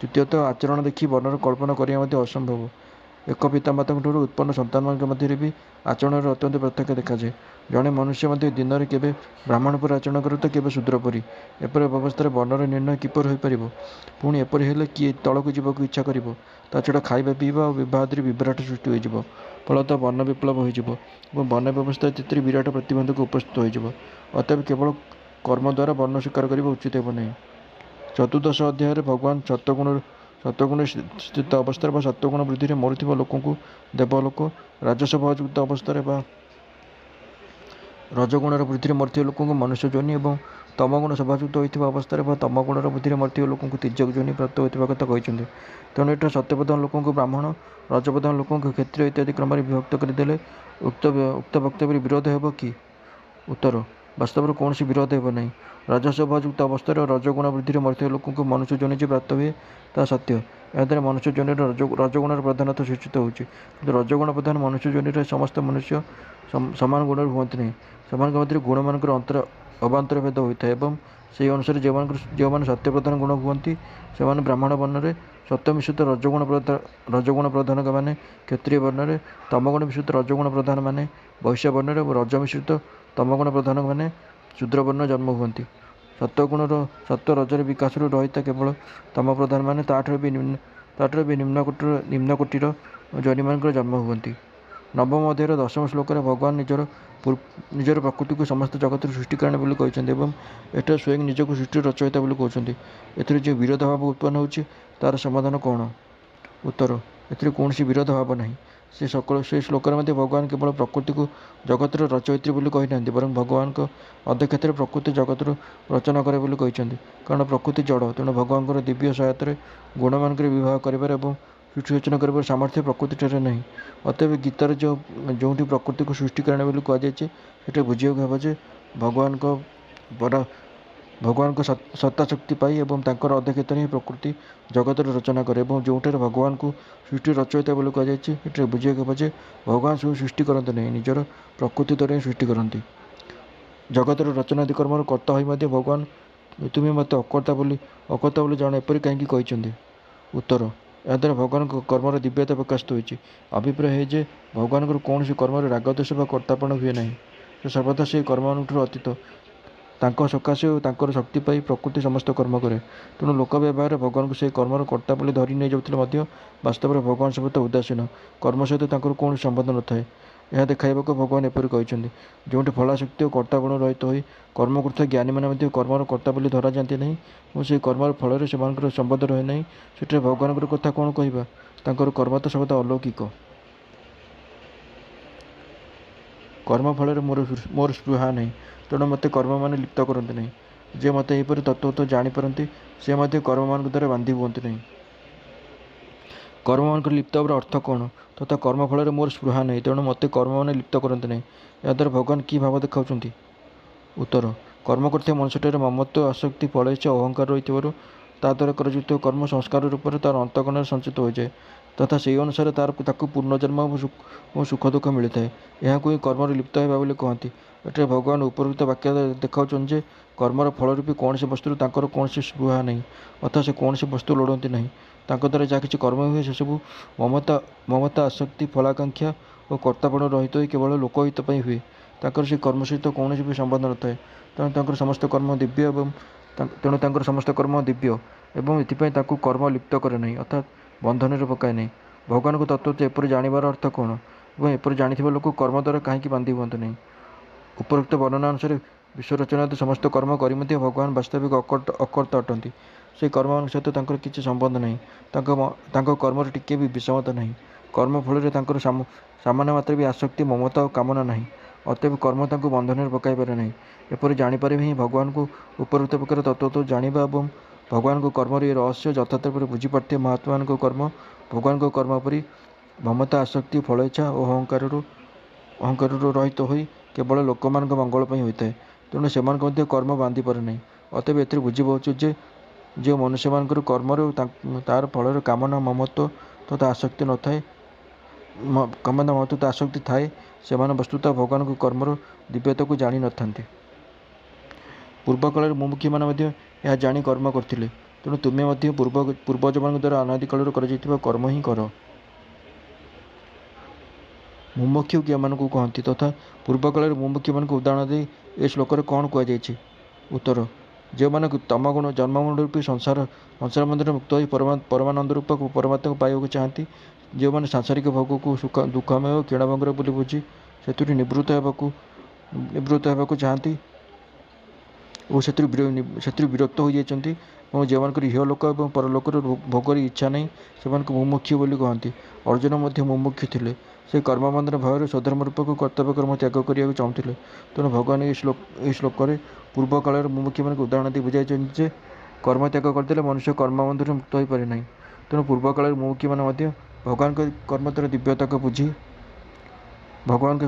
तृतीयतः आचरण देखि वर्णर कल्पना करने असंभव। एक पितामाता उत्पन्न संतान मध्य भी आचरण अत्यंत पार्थक्य देखा जाए। जड़े मनुष्य दिन में केवे ब्राह्मण पर आचरण करे तो केवे शूद्र परी। एपरि अवस्था वर्णर निर्णय किपर हो पार? पुणी एपरि हेले किए तलक जावाक इच्छा कर छड़ा खाଇବା पीवा और विवाह विभ्राट सृष्टि हो फलतः वर्ण विप्लव हो वर्ण व्यवस्था स्थिति विराट प्रतिबंधक उपस्थित हो। अतएव केवल कर्म द्वारा वर्ण स्वीकार करने उचित हो नहीं। चतुर्दश अध्याय भगवान सत्वगुण स्थित अवस्था व सत्वगुण वृद्धि में मरुवा लोक देवलोक, राजसभायुक्त अवस्था रजगुणर वृद्धि में मरुवा लोक मनुष्य जोनि और तमगुण सभायुक्त होता अवस्था तमगुणर वृद्धि में मरुवा लोक तिर्यक जोनि प्राप्त होता कथा कहते। तेणु यहाँ सत्यप्रधान लोक ब्राह्मण, रजप्रधान लोक क्षत्रिय इत्यादि क्रम विभक्त करदे उक्त वक्तव्य विरोध हो कि? उत्तर वास्तव कौन विरोध हो नहीं। राजसभायुक्त अवस्था रजगुण वृद्धि में मरुवा लोक मनुष्य जोनि प्राप्त हुए ता सत्य। याद्वारा मनुष्य जोनि रजगुणर प्रधानता सूचित होती। रजगुण प्रधान मनुष्य जोनि समस्त मनुष्य सामान गुण हुए नहीं। सेमान मध्य गुण मान अबांतर भेद होता है। से अनुसार जो मैंने सत्य प्रधान गुण हुए से ब्राह्मण वर्ण में, सत्य मिश्रित रजगुण प्रधान मैंने क्षत्रिय वर्ण में, तमगुण मिश्रित रजगुण प्रधान मैंने वैश्य वर्ण में, रज मिश्रित तमगुण प्रधान मैंने शूद्र वर्ण जन्म हुए। सत्वगुणर सत्व रजर विकास रही केवल तम प्रधान मैंने ताठू भी निम्नकोटीर जनि मान जन्म हुए। नवम अध्याय दशम श्लोक भगवान निजर प्रकृति को समस्त जगत सृष्टि कारण बोली कहते स्वयं निजक सृष्टि रचयिता बोली कहते। एथिरे जो विरोध भाव उत्पन्न होची तार समाधान कौन? उत्तर एथिरे कौन विरोध भाव नहीं। से श्लोक में भगवान केवल प्रकृति को जगतर रचयित्री बोली कही ना, बर भगवान अधे क्षेत्र प्रकृति जगत रचना करे बोली कहते। कारण प्रकृति जड़, तेणु भगवान दिव्य सहायता गुण मान विवाह कर सृष्टि रचना कर सामर्थ्य प्रकृति ठेरे नहीं। अतएव गीतार जो प्रकृति को सृष्टि कारण बोली कहुए बुझे भगवान को सत्ता शक्ति पाई और अधे क्षेत्र ही प्रकृति जगत रचना करे जो भगवान को सृष्टि रचयिता बोली कहुए बुझे भगवान सब सृष्टि करते नहीं, निजर प्रकृति द्वारा ही सृष्टि करती। जगतर रचनादि कर्म कर्ता हो भगवान तुम्हें मत अकर्ता बोली जान एपरि कहीं कहते। उत्तर याद्वारा भगवान कर्मर दिव्यता प्रकाशित होती। अभिप्राय है जे भगवान कौन कर्म रागद्वेष कर्तापण हुए ना, से सर्वदा से कर्मानुठूर अतीत। सकाशे और शक्ति पाई प्रकृति समस्त कर्म करे। तेणु लोक व्यवहार भगवान को से कर्मर कर्ता बोली धरी नहीं जाते वास्तव में भगवान सहित उदासीन, कर्म सहित कौन संबंध न थाए। यह देखाइबा भगवान एपरि कहते। जो फलाशक्ति और कर्ता गुण रहित हो कर्म करता ज्ञानी मैंने कर्मर कर्ता बोली धरा जाती नहीं और से कर्मर फल से संबंध रहे नहीं, से भगवान कथा कौन कहवा। कर्म तो सर्वदा अलौकिक। कर्म फल मोर स्पृहा नहीं, तेणु मत कर्म मान लिप्त करते नहीं। जे मत यहपरि तत्व जानीपारती से कर्म मान द्वारा बांधि हुए नहीं। कर्म मान लिप्त होवर अर्थ कौन? तथा कर्म फल मोर स्पृहा नहीं, तेणु मत कर्म मान लिप्त करते नहीं। याद्वारा भगवान कि भाव देखा? उत्तर कर्म करते मनुष्य ममत्व आसक्ति फल इच्छा अहंकार रही द्वारा कर कर्म संस्कार रूप से तार अंतकरण संचित हो जाए तथा से अनुसार ताकू पूर्णजन्म और सुख दुख मिलता है। यहाँ को ही कर्म लिप्त होगा बोली कहती। एटे भगवान उपरोक्त वाक्य देखाऊँ जे कर्मर फल रूपी कौन से वस्तु कौन से स्पृहा नहीं, अर्थात से कौन से वस्तु लोड़ती नहीं। द्वारा जहाँ किसी कर्म हुए से सब ममता आसक्ति फलाकांक्षा और कर्तापण रहित हो केवल लोकहित हुए। से कर्म सहित कौन भी संबंध न थाए। तेणु समस्त कर्म दिव्य और ତେଣୁ ତାଙ୍କର ସମସ୍ତ କର୍ମ ଦିବ୍ୟ ଏବଂ ଏଥିପାଇଁ ତାଙ୍କୁ କର୍ମ ଲିପ୍ତ କରେ ନାହିଁ ଅର୍ଥାତ୍ ବନ୍ଧନରେ ପକାଏ ନାହିଁ। ଭଗବାନଙ୍କ ତତ୍ତ୍ୱ ଏପରି ଜାଣିବାର ଅର୍ଥ କ'ଣ ଏବଂ ଏପରି ଜାଣିଥିବା ଲୋକ କର୍ମ ଦ୍ୱାରା କାହିଁକି ବାନ୍ଧି ହୁଅନ୍ତି ନାହିଁ? ଉପରୋକ୍ତ ବର୍ଣ୍ଣନା ଅନୁସାରେ ବିଶ୍ୱ ରଚନାରେ ସମସ୍ତ କର୍ମ କରି ମଧ୍ୟ ଭଗବାନ ବାସ୍ତବିକ ଅକର୍ତ୍ତା ଅଟନ୍ତି। ସେହି କର୍ମମାନଙ୍କ ସହିତ ତାଙ୍କର କିଛି ସମ୍ବନ୍ଧ ନାହିଁ। ତାଙ୍କ କର୍ମରେ ଟିକିଏ ବି ବିଷମତା ନାହିଁ। କର୍ମ ଫଳରେ ତାଙ୍କର ସାମାନ୍ୟ ମାତ୍ରେ ବି ଆସକ୍ତି, ମମତା ଓ କାମନା ନାହିଁ। ଅତଏବ କର୍ମ ତାଙ୍କୁ ବନ୍ଧନରେ ପକାଇ ପାରେ ନାହିଁ। ଏପରି ଜାଣିପାରିବେ ହିଁ ଭଗବାନଙ୍କୁ ଉପରୋକ୍ତ ପ୍ରକାର ତତ୍ତ୍ୱ ଜାଣିବା ଏବଂ ଭଗବାନଙ୍କ କର୍ମର ଏ ରହସ୍ୟ ଯଥାର୍ଥ ରୂପେ ବୁଝିପାରୁଥିବା ମହାତ୍ମାମାନଙ୍କ କର୍ମ ଭଗବାନଙ୍କ କର୍ମ ପରି ମମତା, ଆସକ୍ତି, ଫଳଇଚ୍ଛା ଓ ଅହଙ୍କାରରୁ ରହିତ ହୋଇ କେବଳ ଲୋକମାନଙ୍କ ମଙ୍ଗଳ ପାଇଁ ହୋଇଥାଏ। ତେଣୁ ସେମାନଙ୍କ ମଧ୍ୟ କର୍ମ ବାନ୍ଧି ପାରେ ନାହିଁ। ଅତଏବ ଏଥିରୁ ବୁଝିପାରୁଛୁ ଯେ ଯେଉଁ ମନୁଷ୍ୟମାନଙ୍କର କର୍ମରେ ତାର ଫଳରେ କାମନା, ମମତ୍ୱ ତଥା ଆସକ୍ତି ଥାଏ ସେମାନେ ବସ୍ତୁତଃ ଭଗବାନଙ୍କ କର୍ମର ଦିବ୍ୟତାକୁ ଜାଣି ନଥାନ୍ତି। ପୂର୍ବକାଳରେ ମୁମୁକ୍ଷୁମାନେ ମଧ୍ୟ ଏହା ଜାଣି କର୍ମ କରିଥିଲେ। ତେଣୁ ତୁମେ ମଧ୍ୟ ପୂର୍ବଜମାନଙ୍କ ଦ୍ୱାରା ଅନାଦି କାଳରୁ କରାଯାଇଥିବା କର୍ମ ହିଁ କର। ମୁମୁକ୍ଷୁ କେଉଁମାନଙ୍କୁ କହନ୍ତି ତଥା ପୂର୍ବକାଳରେ ମୁମୁକ୍ଷୁମାନଙ୍କୁ ଉଦାହରଣ ଦେଇ ଏ ଶ୍ଲୋକରେ କ'ଣ କୁହାଯାଇଛି? ଉତ୍ତର: ଯେଉଁମାନେ ତମଗୁଣ ଜନ୍ମଗୁଣ ରୂପୀ ସଂସାର ବନ୍ଧନରେ ମୁକ୍ତ ହୋଇ ପରମାନନ୍ଦ ରୂପ ପରମାତ୍ମାକୁ ପାଇବାକୁ ଚାହାନ୍ତି, ଯେଉଁମାନେ ସାଂସାରିକ ଭୋଗକୁ ଦୁଃଖମୟ ଓ କ୍ଷୀଣଭଙ୍ଗୁର ବୋଲି ବୁଝି ସେଥିରୁ ନିବୃତ୍ତ ହେବାକୁ ଚାହାନ୍ତି ଓ ସେଥିରୁ ବିରକ୍ତ ହୋଇଯାଇଛନ୍ତି ଏବଂ ଯେଉଁମାନଙ୍କର ଇହଲୋକ ଏବଂ ପରଲୋକର ଭୋଗର ଇଚ୍ଛା ନାହିଁ ସେମାନଙ୍କୁ ମୁମୁକ୍ଷୁ ବୋଲି କହନ୍ତି। ଅର୍ଜୁନ ମଧ୍ୟ ମୁମୁକ୍ଷୁ ଥିଲେ। ସେ କର୍ମବନ୍ଧନ ଭୟରେ ସ୍ୱଧର୍ମ ରୂପକ କର୍ତ୍ତବ୍ୟ କର୍ମ ତ୍ୟାଗ କରିବାକୁ ଚାହୁଁଥିଲେ। ତେଣୁ ଭଗବାନ ଏହି ଶ୍ଲୋକରେ ପୂର୍ବକାଳର ମୁମୁକ୍ଷୁମାନଙ୍କୁ ଉଦାହରଣ ଦେଇ ବୁଝାଇଛନ୍ତି ଯେ କର୍ମ ତ୍ୟାଗ କରିଦେଲେ ମନୁଷ୍ୟ କର୍ମବନ୍ଧନରୁ ମୁକ୍ତ ହୋଇପାରେ ନାହିଁ। ତେଣୁ ପୂର୍ବକାଳର ମୁମୁକ୍ଷୁମାନେ ମଧ୍ୟ ଭଗବାନଙ୍କ କର୍ମ ଦ୍ୱାରା ଦିବ୍ୟତାକୁ ବୁଝି ଭଗବାନଙ୍କ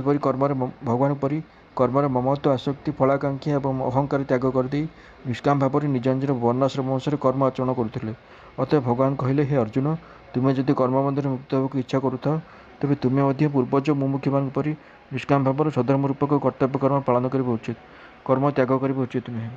ପରି କର୍ମରେ ମମତ୍ୱ, ଆସକ୍ତି, ଫଳାକାଂକ୍ଷା ଏବଂ ଅହଙ୍କାର ତ୍ୟାଗ କରିଦେଇ ନିଷ୍କାମ ଭାବରେ ନିଜ ନିଜର ବର୍ଣ୍ଣାଶ୍ରମ ଅନୁସାରେ କର୍ମ ଆଚରଣ କରୁଥିଲେ। ଅତଏବ ଭଗବାନ କହିଲେ, ହେ ଅର୍ଜୁନ, ତୁମେ ଯଦି କର୍ମବନ୍ଧନରେ ମୁକ୍ତ ହେବାକୁ ଇଚ୍ଛା କରୁଥାଅ ତେବେ ତୁମେ ମଧ୍ୟ ପୂର୍ବଜ ମୁମୁକ୍ଷୁମାନଙ୍କ ପରି ନିଷ୍କାମ ଭାବରେ ସ୍ୱଧର୍ମ ରୂପକ କର୍ତ୍ତବ୍ୟ କର୍ମ ପାଳନ କରିବା ଉଚିତ। କର୍ମ ତ୍ୟାଗ କରିବା ଉଚିତ ନୁହେଁ।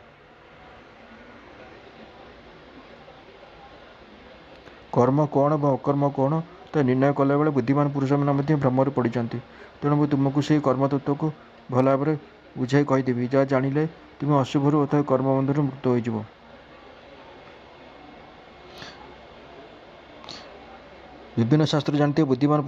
କର୍ମ କ'ଣ ଏବଂ ଅକର୍ମ କ'ଣ ତାହା ନିର୍ଣ୍ଣୟ କଲାବେଳେ ବୁଦ୍ଧିମାନ ପୁରୁଷମାନେ ମଧ୍ୟ ଭ୍ରମରେ ପଡ଼ିଯାନ୍ତି। ତେଣୁ ମୁଁ ତୁମକୁ ସେହି କର୍ମତତ୍ତ୍ୱକୁ ଭଲ ଭାବରେ ବୁଝାଇ କହିଦେବି, ଯାହା ଜାଣିଲେ ତୁମେ ଅଶୁଭରୁ ଅର୍ଥାତ୍ କର୍ମବନ୍ଧନରୁ ମୁକ୍ତ ହୋଇଯିବ। ବିଭିନ୍ନ ଶାସ୍ତ୍ର ଜାଣିଥିବା ବୁଦ୍ଧିମାନ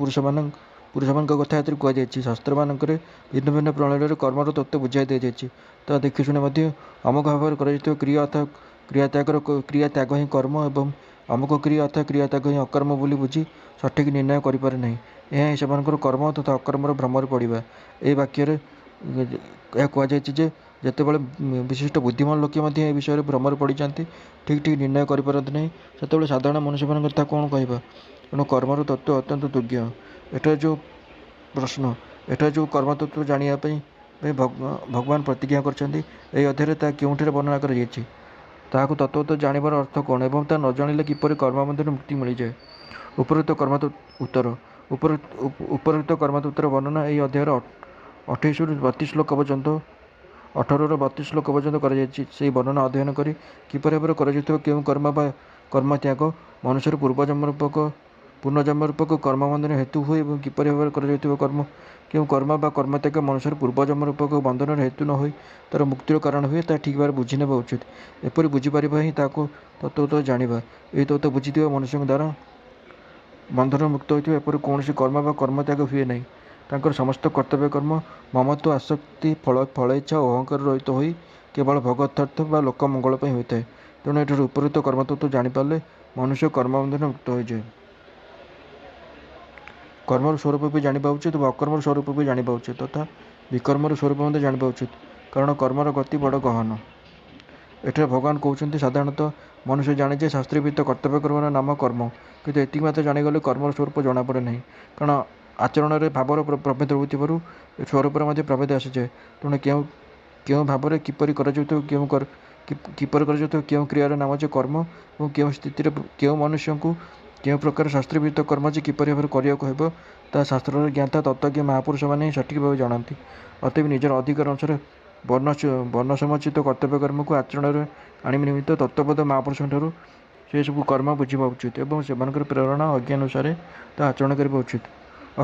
ପୁରୁଷମାନଙ୍କ କଥା ଏଥିରେ କୁହାଯାଇଛି। ଶାସ୍ତ୍ରମାନଙ୍କରେ ଭିନ୍ନ ଭିନ୍ନ ପ୍ରଣାଳୀରେ କର୍ମର ତତ୍ତ୍ୱ ବୁଝାଇ ଦିଆଯାଇଛି। ତାହା ଦେଖିଶୁଣି ମଧ୍ୟ ଅମୁକ ଭାବରେ କରାଯାଇଥିବା କ୍ରିୟା ତ୍ୟାଗ ହିଁ କର୍ମ ଏବଂ ଅମୁକ କ୍ରିୟା ଅର୍ଥାତ୍ କ୍ରିୟା ତ୍ୟାଗ ହିଁ ଅକର୍ମ ବୋଲି ବୁଝି ସଠିକ୍ ନିର୍ଣ୍ଣୟ କରିପାରେ ନାହିଁ। ଏହା ହିଁ ସେମାନଙ୍କର କର୍ମ ତଥା ଅକର୍ମର ଭ୍ରମରେ ପଡ଼ିବା। ଏହି ବାକ୍ୟରେ ଏହା କୁହାଯାଇଛି ଯେ ଯେତେବେଳେ ବିଶିଷ୍ଟ ବୁଦ୍ଧିମାନ ଲୋକେ ମଧ୍ୟ ଏ ବିଷୟରେ ଭ୍ରମରେ ପଡ଼ିଯାନ୍ତି, ଠିକ୍ ନିର୍ଣ୍ଣୟ କରିପାରନ୍ତି ନାହିଁ, ସେତେବେଳେ ସାଧାରଣ ମନୁଷ୍ୟମାନଙ୍କ କଥା କ'ଣ କହିବା? ତେଣୁ କର୍ମର ତତ୍ତ୍ୱ ଅତ୍ୟନ୍ତ ଦୁର୍ଜ୍ଞ। ଏଠାରେ ଯେଉଁ କର୍ମତତ୍ତ୍ୱ ଜାଣିବା ପାଇଁ ଭଗବାନ ପ୍ରତିଜ୍ଞା କରିଛନ୍ତି, ଏହି ଅଧ୍ୟାୟରେ ତାହା କେଉଁଠାରେ ବର୍ଣ୍ଣନା କରାଯାଇଛି? ତାହାକୁ ତତ୍ତ୍ୱତଃ ଜାଣିବାର ଅର୍ଥ କ'ଣ ଏବଂ ତାହା ନ ଜାଣିଲେ କିପରି କର୍ମବନ୍ଧନରୁ ମୁକ୍ତି ମିଳିଯାଏ? ଉପରୋକ୍ତ କର୍ମତତ୍ତ୍ୱର ବର୍ଣ୍ଣନା ଏହି ଅଧ୍ୟାୟର 18ରୁ 32 ଶ୍ଲୋକ ପର୍ଯ୍ୟନ୍ତ କରାଯାଇଛି। ସେହି ବର୍ଣ୍ଣନା ଅଧ୍ୟୟନ କରି କିପରି ଭାବରେ କରାଯାଉଥିବା କେଉଁ କର୍ମ ବା କର୍ମତ୍ୟାଗ ମନୁଷ୍ୟର ପୁନର୍ଜନ୍ମ ରୂପକ କର୍ମବନ୍ଧନର ହେତୁ ହୁଏ ଏବଂ କିପରି ଭାବରେ କରାଯାଉଥିବା କେଉଁ କର୍ମ ବା କର୍ମତ୍ୟାଗ ମନୁଷ୍ୟର ପୂର୍ବଜନ୍ମ ରୂପକ ବନ୍ଧନର ହେତୁ ନ ହୋଇ ତା'ର ମୁକ୍ତିର କାରଣ ହୁଏ, ତାହା ଠିକ୍ ଭାବରେ ବୁଝିନେବା ଉଚିତ। ଏପରି ବୁଝିପାରିବା ହିଁ ତାହାକୁ ତତ୍ତ୍ୱତଃ ଜାଣିବା। ଏହି ତତ୍ତ୍ୱ ବୁଝିଥିବା ମନୁଷ୍ୟଙ୍କ ଦ୍ୱାରା ବନ୍ଧନରୁ ମୁକ୍ତ ହୋଇଥିବା ଏପରି କୌଣସି କର୍ମ ବା କର୍ମତ୍ୟାଗ ହୁଏ ନାହିଁ। ତାଙ୍କର ସମସ୍ତ କର୍ତ୍ତବ୍ୟ କର୍ମ ମମତ୍ୱ, ଆସକ୍ତି, ଫଳଇଚ୍ଛା ଓ ଅହଙ୍କାର ରହିତ ହୋଇ କେବଳ ଭଗବତ୍ଥର୍ଥ ବା ଲୋକମଙ୍ଗଳ ପାଇଁ ହୋଇଥାଏ। ତେଣୁ ଏଠାରେ ଉପରୋକ୍ତ କର୍ମତତ୍ତ୍ୱ ଜାଣିପାରିଲେ ମନୁଷ୍ୟ କର୍ମବନ୍ଧନରୁ ମୁକ୍ତ ହୋଇଯାଏ। କର୍ମର ସ୍ୱରୂପ ବି ଜାଣିବା ଉଚିତ ଏବଂ ଅକର୍ମର ସ୍ୱରୂପ ବି ଜାଣିବା ଉଚିତ ତଥା ବିକର୍ମର ସ୍ୱରୂପ ମଧ୍ୟ ଜାଣିବା ଉଚିତ, କାରଣ କର୍ମର ଗତି ବଡ଼ ଗହନ। ଏଠାରେ ଭଗବାନ କହୁଛନ୍ତି, ସାଧାରଣତଃ ମନୁଷ୍ୟ ଜାଣେ ଯେ ଶାସ୍ତ୍ରୀୟବିହିତ କର୍ତ୍ତବ୍ୟ କର୍ମର ନାମ କର୍ମ, କିନ୍ତୁ ଏତିକି ମାତ୍ର ଜାଣିଗଲେ କର୍ମର ସ୍ୱରୂପ ଜଣାପଡ଼େ ନାହିଁ। କାରଣ ଆଚରଣରେ ଭାବର ପ୍ରଭେଦ ରହୁଥିବାରୁ ସ୍ୱରୂପରେ ମଧ୍ୟ ପ୍ରଭେଦ ଆସିଯାଏ। ତେଣୁ କେଉଁ ଭାବରେ କିପରି କରାଯାଉଥିବା କେଉଁ କ୍ରିୟାର ନାମ ଯେ କର୍ମ ଏବଂ କେଉଁ ସ୍ଥିତିରେ କେଉଁ ମନୁଷ୍ୟଙ୍କୁ କେଉଁ ପ୍ରକାର ଶାସ୍ତ୍ରୀୟବିହିତ କର୍ମ ଯେ କିପରି ଭାବରେ କରିବାକୁ ହେବ, ତାହା ଶାସ୍ତ୍ରର ଜ୍ଞାତା ତତ୍ତ୍ୱଜ୍ଞ ମହାପୁରୁଷମାନେ ହିଁ ସଠିକ୍ ଭାବେ ଜାଣନ୍ତି। ଅତଏବ ନିଜର ଅଧିକାର ଅନୁସାରେ ବର୍ଣ୍ଣସମୁଚିତ କର୍ତ୍ତବ୍ୟ କର୍ମକୁ ଆଚରଣରେ ଆଣିବା ନିମିତ୍ତ ତତ୍ତ୍ୱବୋଧ ମହାପୁରୁଷଙ୍କଠାରୁ ସେସବୁ କର୍ମ ବୁଝିବା ଉଚିତ ଏବଂ ସେମାନଙ୍କର ପ୍ରେରଣା ଓ ଆଜ୍ଞା ଅନୁସାରେ ତାହା ଆଚରଣ କରିବା ଉଚିତ।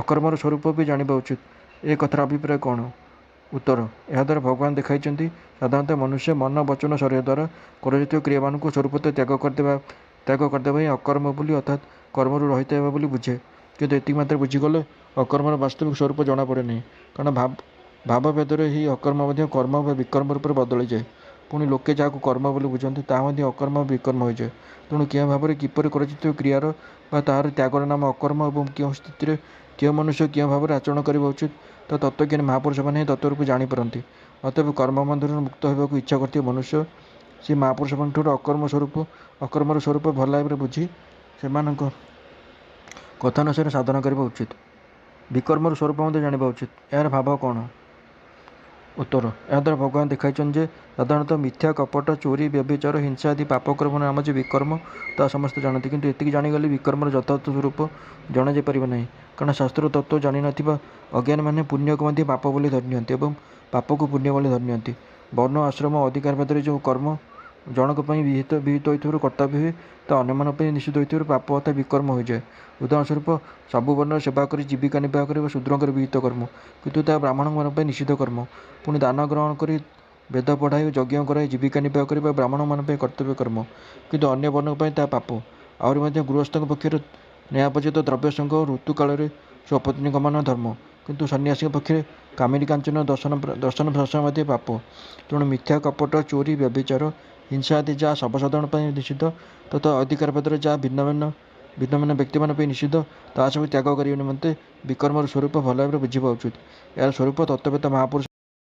ଅକର୍ମର ସ୍ୱରୂପ ବି ଜାଣିବା ଉଚିତ। ଏ କଥାର ଅଭିପ୍ରାୟ କ'ଣ? ଉତ୍ତର ଏହାଦ୍ୱାରା ଭଗବାନ ଦେଖାଇଛନ୍ତି ସାଧାରଣତଃ ମନୁଷ୍ୟ ମନ ବଚନ ଶରୀର ଦ୍ୱାରା କରାଯାଉଥିବା କ୍ରିୟାମାନଙ୍କୁ ସ୍ୱରୂପତଃ ତ୍ୟାଗ କରିଦେବା ହିଁ ଅକର୍ମ ବୋଲି ଅର୍ଥାତ୍ କର୍ମରୁ ରହିତ ହେବା ବୋଲି ବୁଝେ। କିନ୍ତୁ ଏତିକି ମାତ୍ର ବୁଝିଗଲେ ଅକର୍ମର ବାସ୍ତବିକ ସ୍ୱରୂପ ଜଣାପଡ଼େ ନାହିଁ। କାରଣ ଭାବଭେଦରେ ଏହି ଅକର୍ମ ମଧ୍ୟ କର୍ମ ବା ବିକର୍ମ ରୂପରେ ବଦଳିଯାଏ। ପୁଣି ଲୋକେ ଯାହାକୁ କର୍ମ ବୋଲି ବୁଝନ୍ତି ତାହା ମଧ୍ୟ ଅକର୍ମ ବା ବିକର୍ମ ହୋଇଯାଏ। ତେଣୁ କେଉଁ ଭାବରେ କିପରି କରାଯାଇଥିବା କ୍ରିୟାର ବା ତାହାର ତ୍ୟାଗର ନାମ ଅକର୍ମ ଏବଂ କେଉଁ ସ୍ଥିତିରେ କେଉଁ ମନୁଷ୍ୟ କେଉଁ ଭାବରେ ଆଚରଣ କରିବା ଉଚିତ ତ ତତ୍ତ୍ୱଜ୍ଞାନୀ ମହାପୁରୁଷମାନେ ହିଁ ତତ୍ତ୍ୱରୂପେ ଜାଣିପାରନ୍ତି। ଅତଏବ କର୍ମବନ୍ଧନରୁ ମୁକ୍ତ ହେବାକୁ ଇଚ୍ଛା କରୁଥିବା ମନୁଷ୍ୟ ସେ ମହାପୁରୁଷମାନଙ୍କଠାରୁ ଅକର୍ମର ସ୍ୱରୂପ ଭଲ ଭାବରେ ବୁଝି ସେମାନଙ୍କ କଥାନୁସାରେ ସାଧନ କରିବା ଉଚିତ। ବିକର୍ମର ସ୍ୱରୂପ ମଧ୍ୟ ଜାଣିବା ଉଚିତ। ଏହାର ଭାବ କ'ଣ? ଉତ୍ତର ଏହାଦ୍ୱାରା ଭଗବାନ ଦେଖାଇଛନ୍ତି ଯେ ସାଧାରଣତଃ ମିଥ୍ୟା କପଟ ଚୋରି ବ୍ୟଭିଚାର ହିଂସା ଆଦି ପାପକର୍ମର ନାମ ଯେ ବିକର୍ମ ତାହା ସମସ୍ତେ ଜାଣନ୍ତି। କିନ୍ତୁ ଏତିକି ଜାଣିଗଲେ ବିକର୍ମର ଯଥାର୍ଥ ସ୍ୱରୂପ ଜଣାଯାଇପାରିବ ନାହିଁ। କାରଣ ଶାସ୍ତ୍ର ତତ୍ତ୍ୱ ଜାଣିନଥିବା ଅଜ୍ଞାନୀମାନେ ପୁଣ୍ୟକୁ ମଧ୍ୟ ପାପ ବୋଲି ଧରି ନିଅନ୍ତି ଏବଂ ପାପକୁ ପୁଣ୍ୟ ବୋଲି ଧରି ନିଅନ୍ତି। ବର୍ଣ୍ଣ ଆଶ୍ରମ ଅଧିକାର ଭେଦରେ ଯେଉଁ କର୍ମ ଜଣକ ପାଇଁ ବିହିତ ହୋଇଥିବାରୁ କର୍ତ୍ତବ୍ୟ ହୁଏ ତାହା ଅନ୍ୟମାନଙ୍କ ପାଇଁ ନିଷିଦ୍ଧ ହୋଇଥିବାରୁ ପାପ ଅର୍ଥାତ୍ ବିକର୍ମ ହୋଇଯାଏ। ଉଦାହରଣ ସ୍ୱରୂପ ସବୁ ବର୍ଣ୍ଣର ସେବା କରି ଜୀବିକା ନିର୍ବାହ କରିବା ଶୂଦ୍ରଙ୍କର ବିହିତ କର୍ମ, କିନ୍ତୁ ତାହା ବ୍ରାହ୍ମଣମାନଙ୍କ ପାଇଁ ନିଷିଦ୍ଧ କର୍ମ। ପୁଣି ଦାନ ଗ୍ରହଣ କରି ବେଦ ପଢ଼ାଇ ଯଜ୍ଞ କରାଇ ଜୀବିକା ନିର୍ବାହ କରିବା ବ୍ରାହ୍ମଣମାନଙ୍କ ପାଇଁ କର୍ତ୍ତବ୍ୟ କର୍ମ, କିନ୍ତୁ ଅନ୍ୟ ବର୍ଣ୍ଣଙ୍କ ପାଇଁ ତାହା ପାପ। ଆହୁରି ମଧ୍ୟ ଗୃହସ୍ଥଙ୍କ ପକ୍ଷରେ ନ୍ୟାୟୋପଚିତ ଦ୍ରବ୍ୟ ସଂଗ୍ରହ ଋତୁକାଳରେ ସ୍ୱପତ୍ନୀ ଗମନ ଧର୍ମ, କିନ୍ତୁ ସନ୍ନ୍ୟାସୀଙ୍କ ପକ୍ଷରେ କାମିନୀ କାଞ୍ଚନ ଦର୍ଶନ ପ୍ରଦର୍ଶନ ମଧ୍ୟ ପାପ। ତେଣୁ ମିଥ୍ୟା କପଟ ଚୋରି ବ୍ୟଭିଚାର ହିଂସା ଆଦି ଯାହା ସର୍ବସାଧାରଣ ପାଇଁ ନିଷିଦ୍ଧ ତଥା ଅଧିକାର ଭେଦରେ ଯାହା ଭିନ୍ନ ଭିନ୍ନ ବ୍ୟକ୍ତିମାନଙ୍କ ପାଇଁ ନିଷିଦ୍ଧ ତାହା ସବୁ ତ୍ୟାଗ କରିବା ନିମନ୍ତେ ବିକର୍ମର ସ୍ୱରୂପ ଭଲ ଭାବରେ ବୁଝିବା ଉଚିତ। ଏହାର ସ୍ୱରୂପ ତତ୍ତ୍ୱବେତ୍ତା ମହାପୁରୁଷ